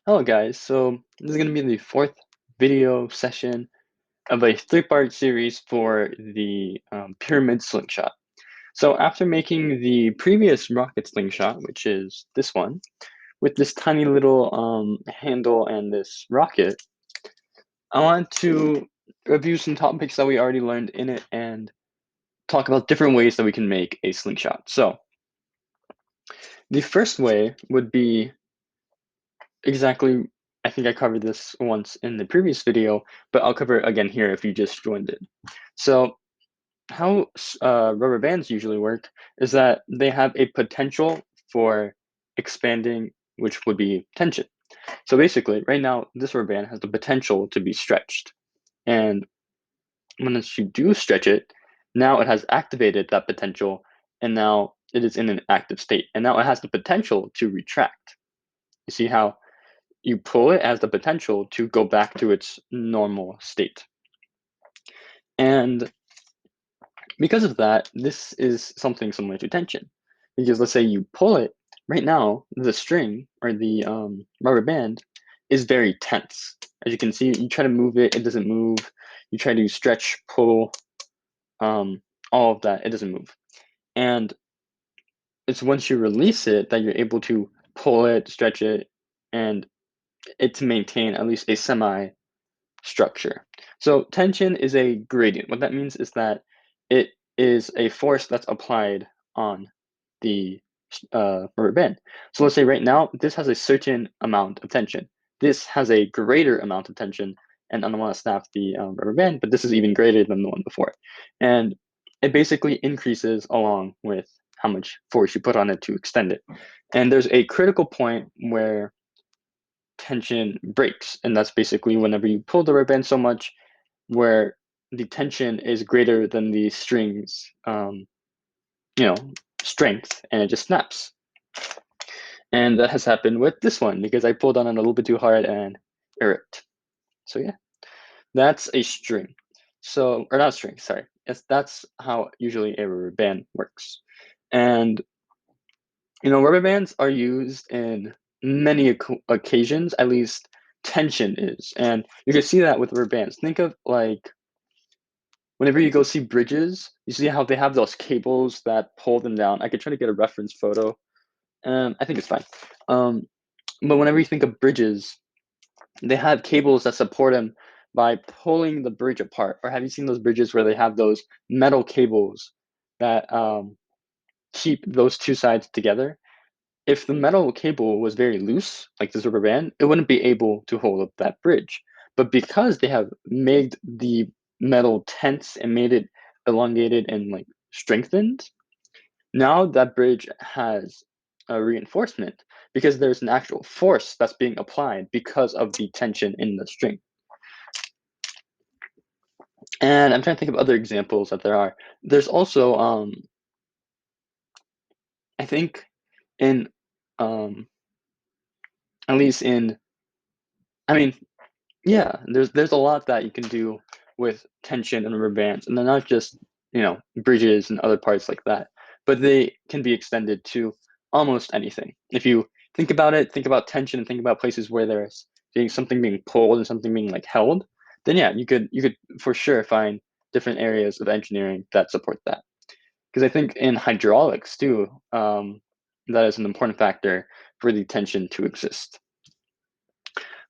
Hello guys, so this is going to be the fourth video session of a three-part series for the pyramid slingshot. So after making the previous rocket slingshot, which is this one, with this tiny little handle and this rocket, I want to review some topics that we already learned in it and talk about different ways that we can make a slingshot. So the first way would be exactly, I think I covered this once in the previous video, but I'll cover it again here if you just joined it. So how rubber bands usually work is that they have a potential for expanding, which would be tension. So basically, right now, this rubber band has the potential to be stretched. And once you do stretch it, now it has activated that potential, and now it is in an active state. And now it has the potential to retract. You see how you pull it as the potential to go back to its normal state. And because of that, this is something similar to tension. Because let's say you pull it, right now, the string or the rubber band is very tense. As you can see, you try to move it, it doesn't move. You try to stretch, pull, all of that, it doesn't move. And it's once you release it that you're able to pull it, stretch it, and it to maintain at least a semi structure. So tension is a gradient. What that means is that it is a force that's applied on the rubber band. So let's say right now, this has a certain amount of tension. This has a greater amount of tension, and I don't want to snap the rubber band, but this is even greater than the one before. And it basically increases along with how much force you put on it to extend it. And there's a critical point where tension breaks, and that's basically whenever you pull the rubber band so much where the tension is greater than the string's you know strength, and it just snaps. And that has happened with this one because I pulled on it a little bit too hard and it ripped. So yeah, that's a string. So, or not a string, sorry. That's how usually a rubber band works. And rubber bands are used in many occasions, at least tension is. And you can see that with rubber bands. Think of like whenever you go see bridges, you see how they have those cables that pull them down. I could try to get a reference photo. I think it's fine. Um, but whenever you think of bridges, they have cables that support them by pulling the bridge apart. Or have you seen those bridges where they have those metal cables that keep those two sides together? If the metal cable was very loose, like this rubber band, it wouldn't be able to hold up that bridge. But because they have made the metal tense and made it elongated and like strengthened, now that bridge has a reinforcement because there's an actual force that's being applied because of the tension in the string. And I'm trying to think of other examples that there are. There's also, I think, in um, at least in, I mean, yeah, there's a lot that you can do with tension and rubber bands, and they're not just bridges and other parts like that, but they can be extended to almost anything. If you think about it, think about tension, and think about places where there's something being pulled and something being like held, then yeah, you could for sure find different areas of engineering that support that. Because I think in hydraulics too, that is an important factor for the tension to exist.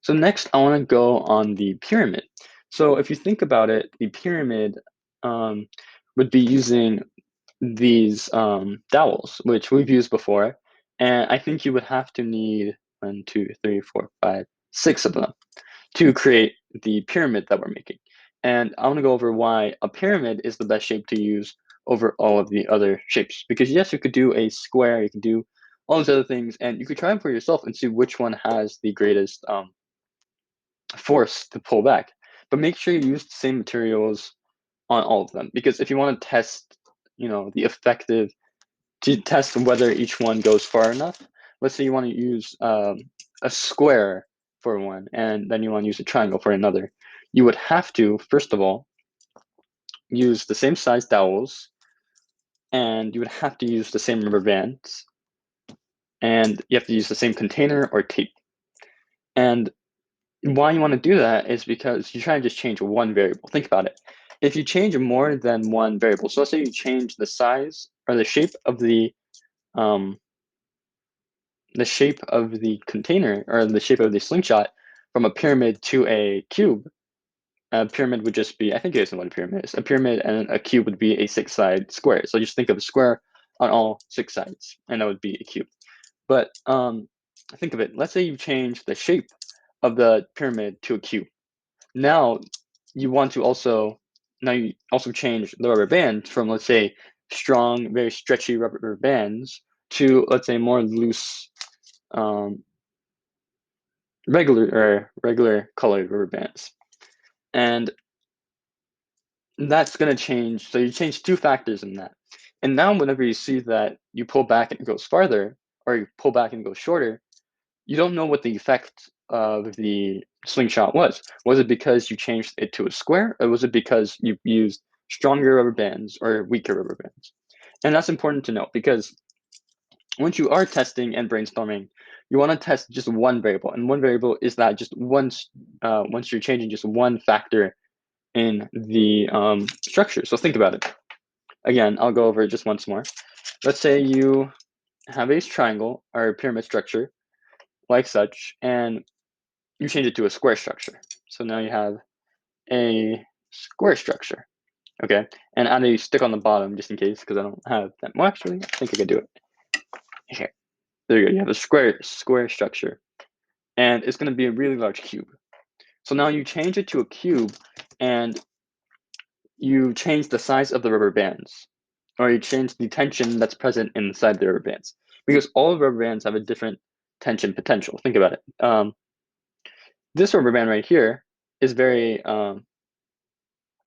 So next, I want to go on the pyramid. So if you think about it, the pyramid um, would be using these dowels, which we've used before. And I think you would have to need 1, 2, 3, 4, 5, 6 of them to create the pyramid that we're making. And I want to go over why a pyramid is the best shape to use over all of the other shapes. Because yes, you could do a square, you could do all these other things, and you could try them for yourself and see which one has the greatest force to pull back. But make sure you use the same materials on all of them, because if you want to test, the effective to test whether each one goes far enough. Let's say you want to use a square for one, and then you want to use a triangle for another. You would have to, first of all, use the same size dowels, and you would have to use the same rubber bands, and you have to use the same container or tape. And why you want to do that is because you're trying to just change one variable. Think about it. If you change more than one variable, so let's say you change the size or the shape of the container or the shape of the slingshot from a pyramid to a cube. A pyramid would just be, I think you guys know what a pyramid is. A pyramid and a cube would be a 6-side square. So just think of a square on all 6 sides, and that would be a cube. But think of it. Let's say you change the shape of the pyramid to a cube. Now you also change the rubber band from, let's say, strong, very stretchy rubber bands to, let's say, more loose, regular colored rubber bands. And that's going to change. So you change 2 factors in that. And now whenever you see that you pull back and it goes farther, or you pull back and it goes shorter, you don't know what the effect of the slingshot was. Was it because you changed it to a square, or was it because you used stronger rubber bands or weaker rubber bands? And that's important to know, because once you are testing and brainstorming, you want to test just one variable, and one variable is that just once you're changing just one factor in the structure. So think about it. Again, I'll go over it just once more. Let's say you have a triangle or a pyramid structure like such, and you change it to a square structure. So now you have a square structure, okay? And add a stick on the bottom just in case, because I don't have that. Well, actually, I think I could do it. Here, there you go. You have a square structure, and it's going to be a really large cube. So now you change it to a cube, and you change the size of the rubber bands, or you change the tension that's present inside the rubber bands, because all rubber bands have a different tension potential. Think about it. This rubber band right here is very,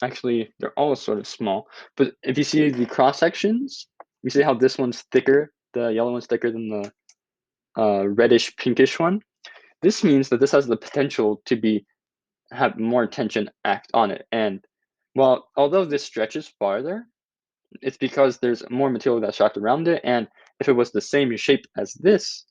actually, they're all sort of small, but if you see the cross sections, you see how this one's thicker, the yellow one's thicker than the reddish pinkish one. This means that this has the potential to have more tension act on it. And although this stretches farther, it's because there's more material that's wrapped around it. And if it was the same shape as this,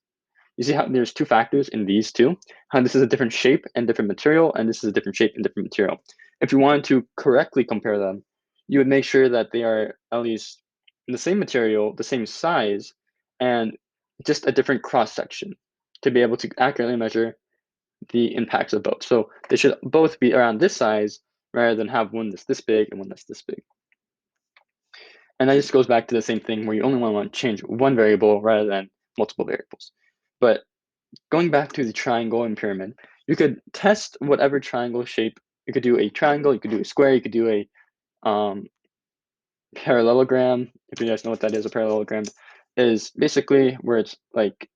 you see how there's 2 factors in these two, how this is a different shape and different material, and this is a different shape and different material. If you wanted to correctly compare them, you would make sure that they are at least the same material, the same size, and just a different cross section to be able to accurately measure the impacts of both. So they should both be around this size rather than have one that's this big and one that's this big. And that just goes back to the same thing where you only want to change one variable rather than multiple variables. But going back to the triangle and pyramid, you could test whatever triangle shape. You could do a triangle, you could do a square, you could do a parallelogram. If you guys know what that is, a parallelogram is basically where it's like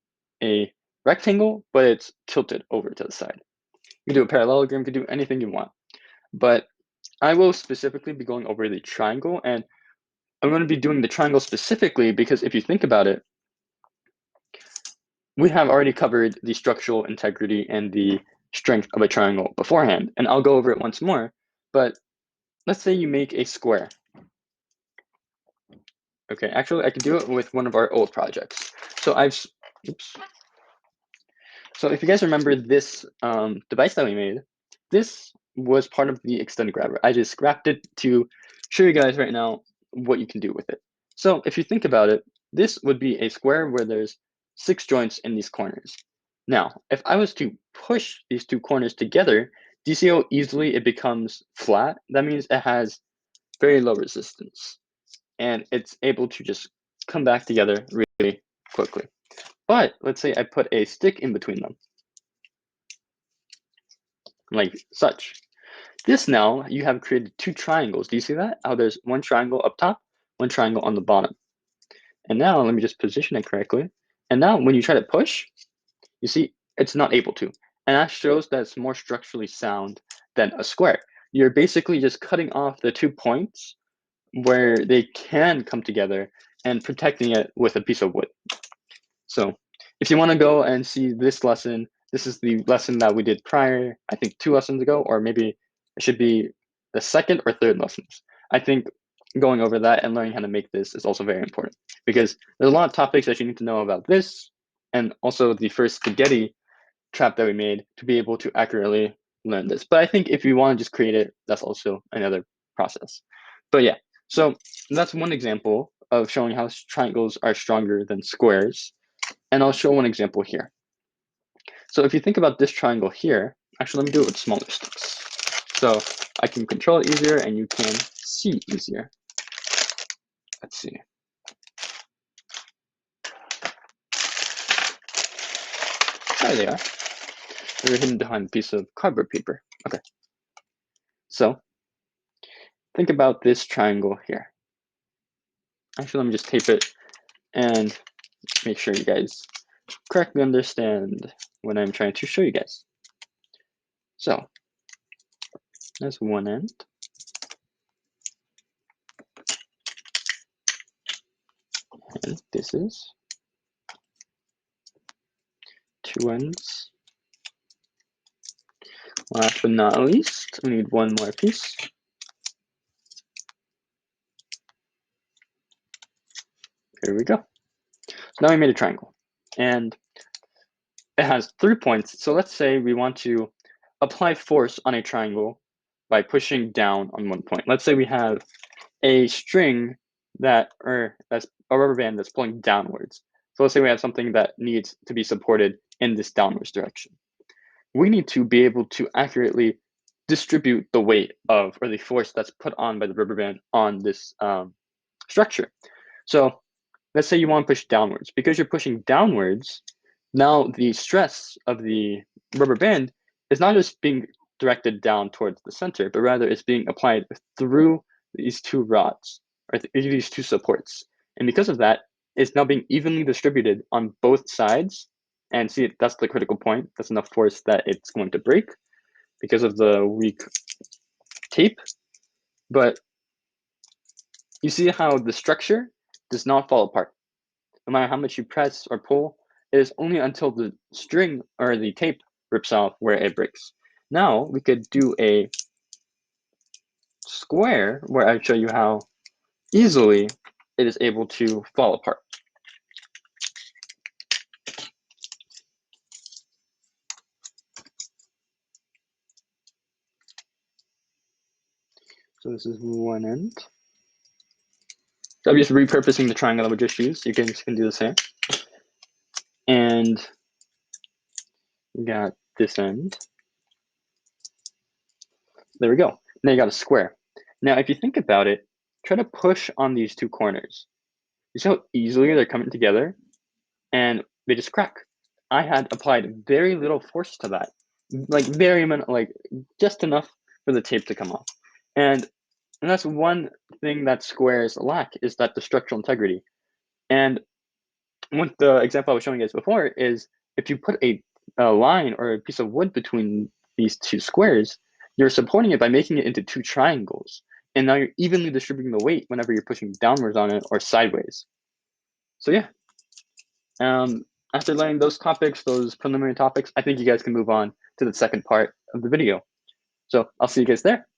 a rectangle, but it's tilted over to the side. You can do a parallelogram, you can do anything you want. But I will specifically be going over the triangle, and I'm going to be doing the triangle specifically because if you think about it, we have already covered the structural integrity and the strength of a triangle beforehand, and I'll go over it once more. But let's say you make a square. Okay, actually, I can do it with one of our old projects. So So if you guys remember this device that we made, this was part of the extended grabber. I just scrapped it to show you guys right now what you can do with it. So if you think about it, this would be a square where there's 6 joints in these corners. Now, if I was to push these 2 corners together, do you see how easily it becomes flat? That means it has very low resistance, and it's able to just come back together really quickly. But let's say I put a stick in between them, like such. This now, you have created 2 triangles. Do you see that? How there's one triangle up top, one triangle on the bottom. And now let me just position it correctly. And now when you try to push, you see it's not able to. And that shows that it's more structurally sound than a square. You're basically just cutting off the 2 points where they can come together and protecting it with a piece of wood. So if you want to go and see this lesson, this is the lesson that we did prior, I think 2 lessons ago, or maybe it should be the second or third lessons. I think going over that and learning how to make this is also very important, because there's a lot of topics that you need to know about this, and also the first spaghetti trap that we made to be able to accurately learn this. But I think if you want to just create it, that's also another process. But yeah, so that's one example of showing how triangles are stronger than squares. And I'll show one example here. So if you think about this triangle here, actually, let me do it with smaller sticks. So I can control it easier and you can see easier. Let's see. There they are. They're hidden behind a piece of cardboard paper. Okay. So think about this triangle here. Actually, let me just tape it and make sure you guys correctly understand what I'm trying to show you guys. So that's one end. And this is two ends. Last but not least, we need one more piece. Here we go. So now we made a triangle. And it has 3 points. So let's say we want to apply force on a triangle by pushing down on one point. Let's say we have a string that's a rubber band that's pulling downwards. So let's say we have something that needs to be supported in this downwards direction. We need to be able to accurately distribute the weight of, or the force that's put on by the rubber band on this structure. So let's say you want to push downwards. Because you're pushing downwards, now the stress of the rubber band is not just being directed down towards the center, but rather it's being applied through these two rods, or these two supports. And because of that, it's now being evenly distributed on both sides. And see, that's the critical point. That's enough force that it's going to break because of the weak tape. But you see how the structure does not fall apart. No matter how much you press or pull, it is only until the string or the tape rips off where it breaks. Now we could do a square where I show you how easily it is able to fall apart. So this is one end. So I'm just repurposing the triangle that we just used. You can do the same. And we got this end. There we go. Now you got a square. Now, if you think about it, try to push on these two corners. You see how easily they're coming together, and they just crack. I had applied very little force to that, like just enough for the tape to come off. And that's one thing that squares lack, is that the structural integrity. And what the example I was showing you guys before is, if you put a line or a piece of wood between these two squares, you're supporting it by making it into two triangles. And now you're evenly distributing the weight whenever you're pushing downwards on it or sideways. So yeah, after learning those topics, those preliminary topics, I think you guys can move on to the second part of the video. So I'll see you guys there.